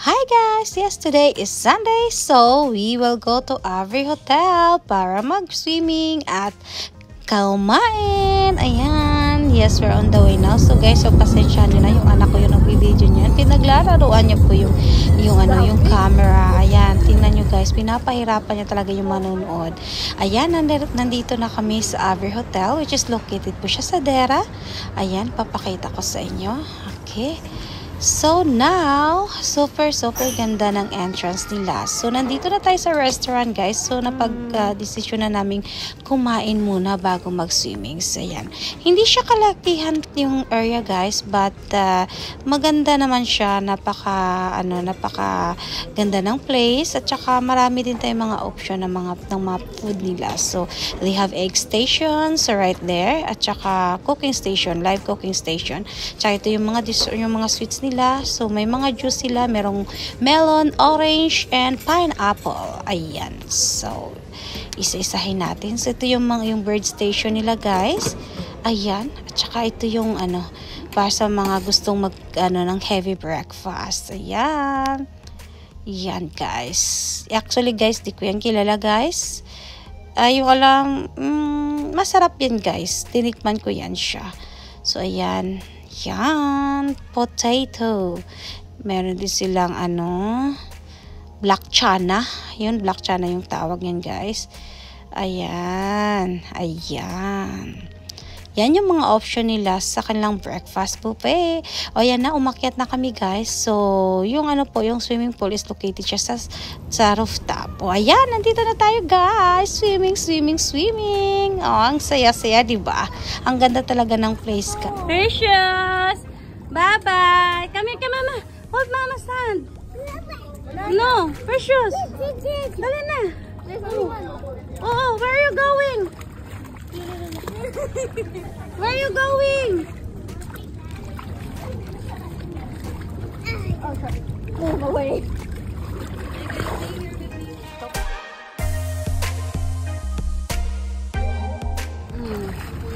Hi guys! Yes, today is Sunday, so we will go to Avery Hotel para mag-swimming at kumain. Ayan. Yes, we're on the way now. So guys, so pasensya nyo na yung anak ko yung nag-video niyan. Pinaglalaroan niya po yung camera. Ayan, tingnan nyo guys. Pinapahirapan niya talaga yung manonood. Ayan, nandito na kami sa Avery Hotel, which is located po siya sa Dera. Ayan, papakita ko sa inyo. Okay. So now, super ganda ng entrance nila. So nandito na tayo sa restaurant guys. So napag-desisyon na naming kumain muna bago mag-swimming. So ayan. Hindi siya kalakihan yung area guys, but maganda naman siya. Napaka ganda ng place at saka marami din tayong mga option ng mga food nila. So they have egg stations right there at saka cooking station, live cooking station. Tsaka ito yung mga sweets nila. So, may mga juice sila. Merong melon, orange, and pineapple. Ayan. So, isa-isahin natin. So, ito yung bird station nila, guys. Ayan. At saka ito yung, para sa mga gustong ng heavy breakfast. Ayan. Ayan, guys. Actually, guys, di ko yan kilala, guys. Yung alam, masarap yan, guys. Tinikman ko yan siya. So, ayan. Yan, potato. Meron din silang black chana. Yun, black chana yung tawag yan, guys. Ayan. Yan yung mga option nila sa kanilang breakfast buffet. O yan na, umakyat na kami guys. So, yung yung swimming pool is located siya sa rooftop. O ayan, nandito na tayo guys. Swimming. O, ang saya-saya, diba? Ang ganda talaga ng place ka. Precious! Bye-bye! Come here, mama. Hold mama's hand. No, Precious. Dali na. Oh, where are you going? Where are you going? Oh, sorry. Move away.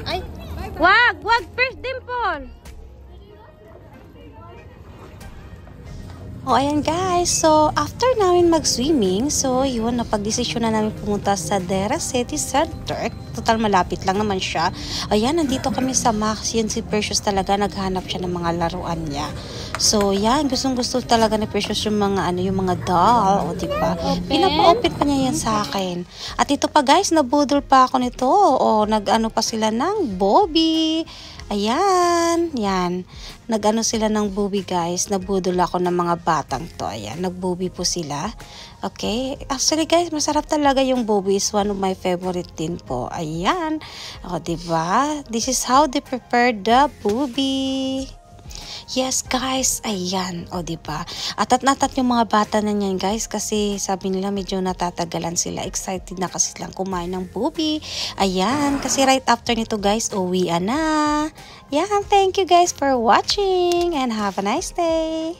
Ay, wag, first dimple. O, ayan guys. So, after namin mag-swimming, so, yun, napag-desisyon na namin pumunta sa Dera City Center. Total, malapit lang naman siya. Ayan, nandito kami sa Max. Yun, si Precious talaga, naghanap siya ng mga laruan niya. So, yan, gustong-gusto talaga ni Precious yung mga, yung mga doll. O, diba? Pinapa-open pa niya yan sa akin. At ito pa guys, nabudol pa ako nito. O, pa sila ng Bobby. Ayan, yan. Nag sila ng Bobby guys. Nabudol ako ng mga batang to. Ayan, nag-Bobby po sila. Okay. Actually guys, masarap talaga yung Bobby. Is one of my favorite din po. Ayan. O, diba? This is how they prepare the Bobby. Yes guys, ayan, o diba? Atat yung mga bata na niyan guys kasi sabi nila medyo natatagalan sila. Excited na kasi silang kumain ng Bobby. Ayan, kasi right after nito guys, uwian na. Yeah, thank you guys for watching and have a nice day.